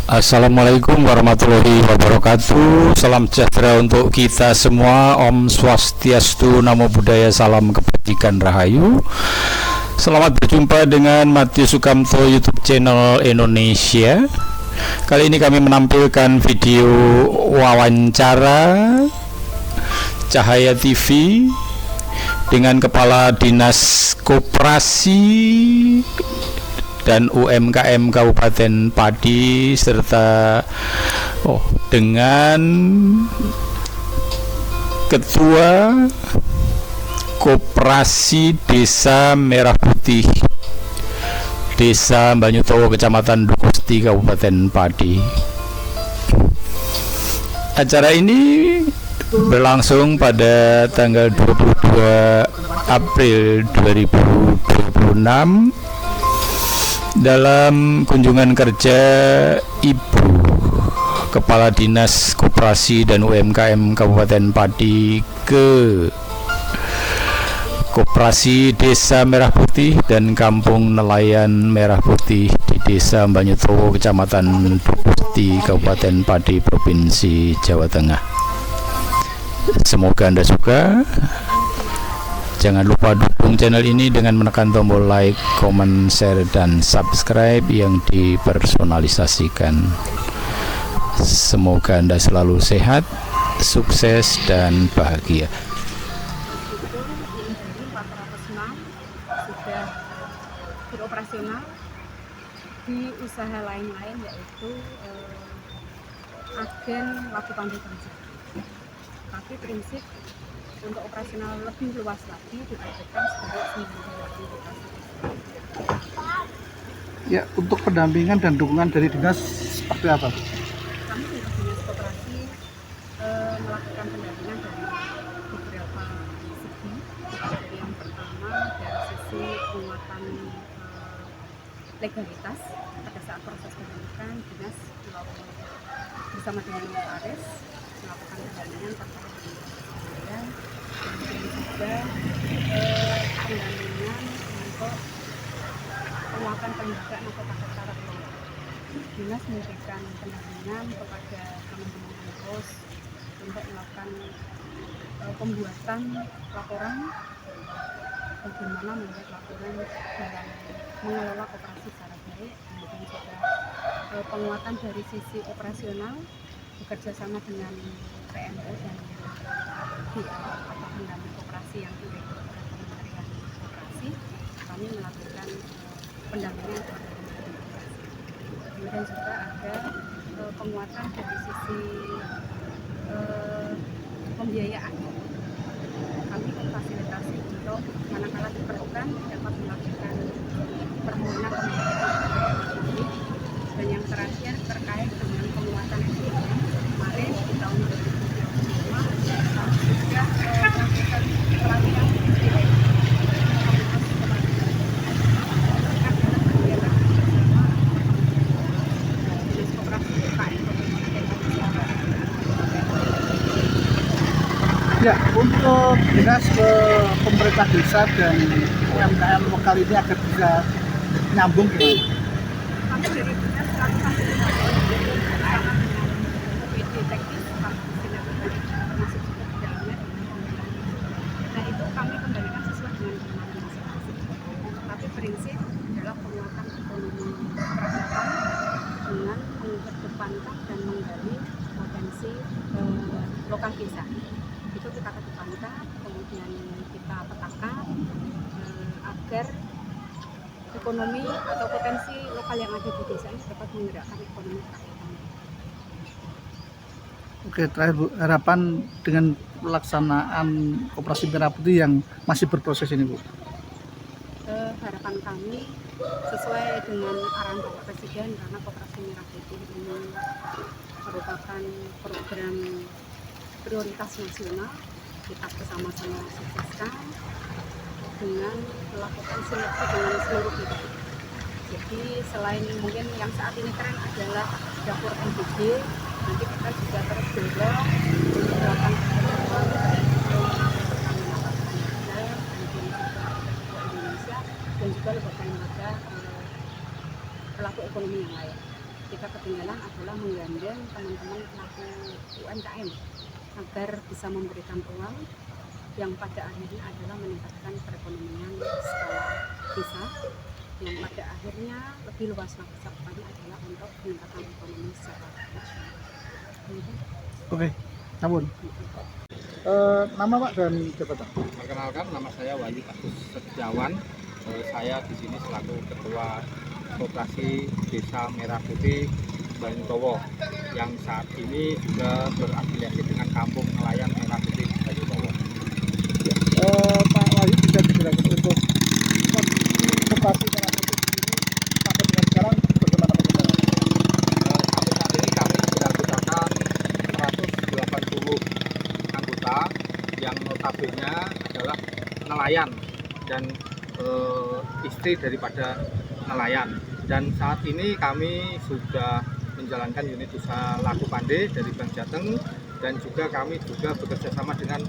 Assalamualaikum warahmatullahi wabarakatuh. Salam sejahtera untuk kita semua. Om Swastiastu, Namo Buddhaya, salam kebajikan rahayu. Selamat berjumpa dengan Matius Sukamto YouTube channel Indonesia. Kali ini kami menampilkan video wawancara Cahaya TV dengan Kepala Dinas Koperasi dan UMKM Kabupaten Padi serta dengan Ketua Koperasi Desa Merah Putih Desa Banyutowo Kecamatan Dukusti Kabupaten Padi. Acara ini berlangsung pada tanggal 22 April 2026 dalam kunjungan kerja Ibu Kepala Dinas Koperasi dan UMKM Kabupaten Padi ke Koperasi Desa Merah Putih dan Kampung Nelayan Merah Putih di Desa Banyutowo Kecamatan Dukusti Kabupaten Padi Provinsi Jawa Tengah. Semoga Anda suka. Jangan lupa dukung channel ini dengan menekan tombol like, comment, share, dan subscribe yang dipersonalisasikan. Semoga Anda selalu sehat, sukses, dan bahagia. Sudah beroperasional di usaha lain-lain, yaitu agen laku pandai kerja. Tapi prinsip untuk operasional lebih luas lagi ditargetkan sebagai 9 operasi. Ya, untuk pendampingan dan dukungan dari dinas seperti apa? Kami di dinas koperasi melakukan pendampingan dari beberapa segi. Jadi yang pertama dari sisi penguatan legalitas pada saat proses penyidikan, dinas melakukan bersama dengan notaris melakukan pendampingan terkait dengan kemudian juga pendampingan untuk penguatan penegakan atau tata cara kelola. Dinas memberikan pendampingan kepada teman-teman pengurus untuk melakukan pembuatan laporan bagaimana membuat laporan dalam mengelola koperasi secara baik, kemudian juga penguatan dari sisi operasional bekerja sama dengan PMO dan BA atau pendamping koperasi yang direktur oleh Kementerian Koperasi. Kami melakukan pendampingan kepada pendamping koperasi. Kemudian juga ada penguatan dari sisi pembiayaan. Kami memfasilitasi untuk manakala diperlukan dapat melakukan permohonan pembiayaan. Dan yang terakhir terkait dengan penguatan SDM, kemarin di tahun 2025 kami sudah melakukan pelatihan SDM Ya, untuk dinas ke pemerintah desa dan UMKM lokal ini agar bisa nyambung gimana? kami dari dinas melakukan bersama dengan OPD teknis termasuk juga di dalamnya. Nah, itu kami kembalikan sesuai dengan kewenangan masing-masing. Tapi prinsip adalah penguatan ekonomi kerakyatan dengan mengedepankan dan menggali potensi lokal desa. Itu kita kedepankan, kemudian kita petakan agar ekonomi atau potensi lokal yang ada di desa ini dapat menggerakkan ekonomi kerakyatan. Oke, terakhir Bu, harapan dengan pelaksanaan Koperasi Merah Putih yang masih berproses ini Bu? Harapan kami sesuai dengan arahan Bapak Presiden, karena Koperasi Merah Putih ini merupakan program prioritas nasional, kita bersama-sama sukseskan dengan melakukan sinergi dengan seluruh pihak. Jadi selain mungkin yang saat ini tren adalah dapur MBG, nanti kita juga terus dorong untuk melakukan kerjasama Indonesia dan juga lembaga pelaku ekonomi yang lain. kita ketinggalan adalah menggandeng teman-teman pelaku UMKM agar bisa memberikan ruang yang pada akhirnya adalah meningkatkan perekonomian skala desa, yang pada akhirnya lebih luas lagi cakupannya adalah untuk peningkatan ekonomi secara nasional. Oke, namun nama Pak dan jabatan. Perkenalkan, nama saya Wahyu Agus Setiawan. Saya di sini selaku Ketua Koperasi Desa Merah Putih Banyutowo yang saat ini juga berafiliasi dengan Kampung Nelayan Merah Putih Banyutowo. Pak Wahyu bisa dijelaskan untuk koperasi Merah Putih ini sampai dengan sekarang bagaimana perkembangannya? Sampai saat ini kami sudah menggunakan 180 anggota yang notabene adalah nelayan dan istri daripada nelayan. Dan saat ini kami sudah menjalankan unit usaha Laku Pande dari Bank Jateng, dan juga kami juga bekerja sama dengan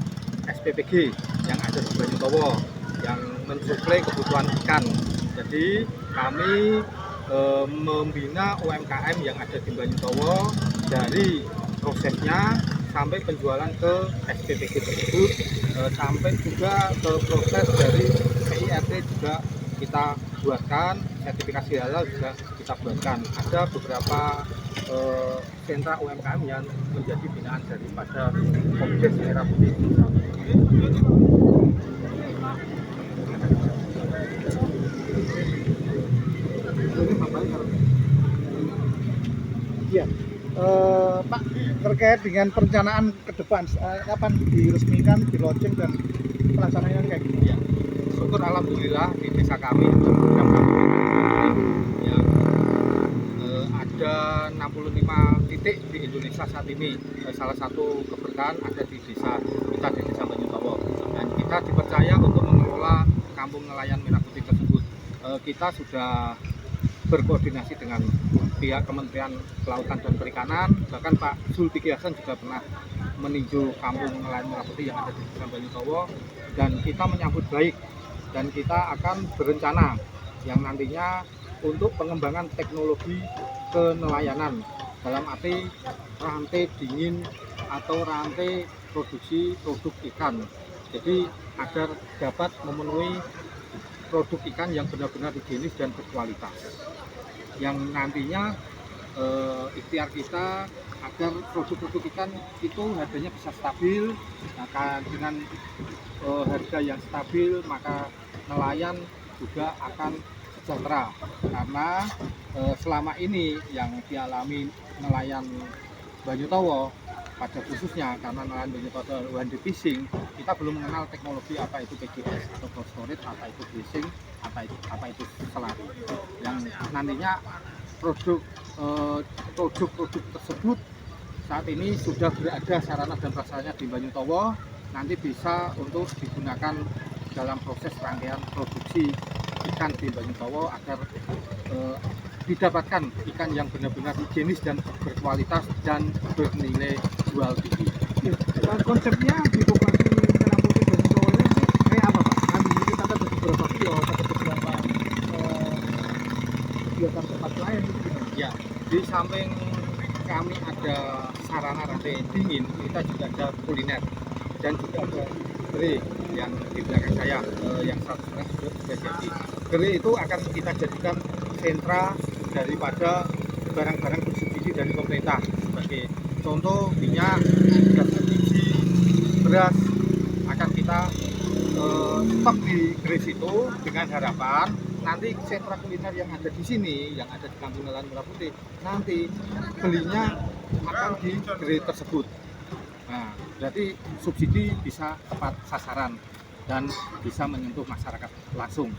SPPG yang ada di Banyutowo yang mensuplai kebutuhan ikan. Jadi kami membina UMKM yang ada di Banyutowo dari prosesnya sampai penjualan ke SPPG tersebut, sampai juga ke proses dari PIRT juga kita buatkan, sertifikasi halal juga kita buatkan. Ada beberapa sentra UMKM yang menjadi binaan daripada Komdes Merah Putih. Iya, Pak, terkait dengan perencanaan ke depan, kapan diresmikan, di launching dan pelaksanaannya kayak gini? Ya, syukur alhamdulillah di desa kami program kami yang ada 65 titik di Indonesia saat ini. Salah satu keberkahan ada di desa kita, di Desa Banyutowo, dan kita dipercaya untuk mengelola Kampung Nelayan Merah Putih tersebut. Kita sudah berkoordinasi dengan pihak Kementerian Kelautan dan Perikanan, bahkan Pak Zulkifli Hasan juga pernah meninjau Kampung Nelayan Merah Putih yang ada di Desa Banyutowo, dan kita menyambut baik, dan kita akan berencana yang nantinya untuk pengembangan teknologi kenelayanan dalam arti rantai dingin atau rantai produksi produk ikan. Jadi agar dapat memenuhi produk ikan yang benar-benar higienis dan berkualitas. Yang nantinya ikhtiar kita agar produk-produk ikan itu harganya bisa stabil. Maka dengan harga yang stabil, maka nelayan juga akan sejahtera, karena selama ini yang dialami nelayan Banyutowo pada khususnya karena nelayan Banyutowo one day fishing, kita belum mengenal teknologi apa itu PGS atau cold storage, apa itu fishing, apa itu selari, yang nantinya produk tersebut saat ini sudah berada sarana dan prasarana di Banyutowo, nanti bisa untuk digunakan dalam proses rangkaian produksi ikan di Banyutowo agar didapatkan ikan yang benar-benar higienis dan berkualitas dan bernilai jual tinggi. Konsepnya di koperasi Merah Putih Banyutowo ini kayak apa, Pak? Kan di sini ada beberapa kios, ada beberapa kegiatan tempat lain gitu. Ya, di samping kami ada sarana rantai dingin, kita juga ada kuliner dan juga ada gerai yang di belakang saya yang sudah jadi. Gerai itu akan kita jadikan sentra daripada barang-barang bersubsidi dari pemerintah, sebagai contoh minyak, gas LPG, beras akan kita stok di gerai situ, dengan harapan nanti sentra kuliner yang ada di sini, yang ada di Kampung Nelayan Merah Putih, nanti belinya akan di gerai tersebut. Nah, berarti subsidi bisa tepat sasaran dan bisa menyentuh masyarakat langsung.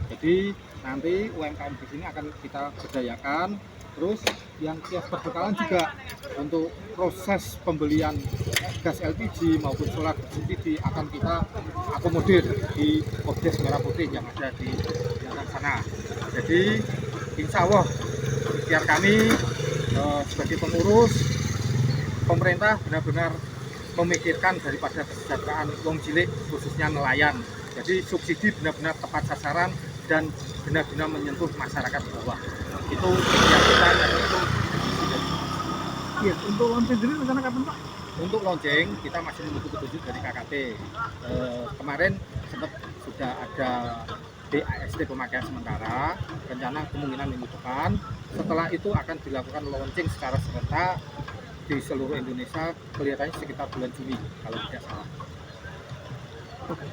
Jadi nanti UMKM di sini akan kita berdayakan. Terus yang kios perbekalan juga untuk proses pembelian gas LPG maupun solar subsidi akan kita akomodir di Komdes Merah Putih yang ada di belakang sana. Jadi insya Allah ikhtiar kami sebagai pengurus, pemerintah benar-benar memikirkan daripada kesejahteraan wong cilik, khususnya nelayan. Jadi subsidi benar-benar tepat sasaran dan benar-benar menyentuh masyarakat bawah. Itu ikhtiar kita, dan itu Iya, untuk launching sendiri rencana kapan Pak? Untuk launching kita masih menunggu petunjuk dari KKT. Kemarin sudah ada DAST pemakaian sementara, rencana kemungkinan minggu depan. Setelah itu akan dilakukan launching secara serentak di seluruh Indonesia, kelihatannya sekitar bulan Juni kalau tidak salah. Oke.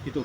Gitu.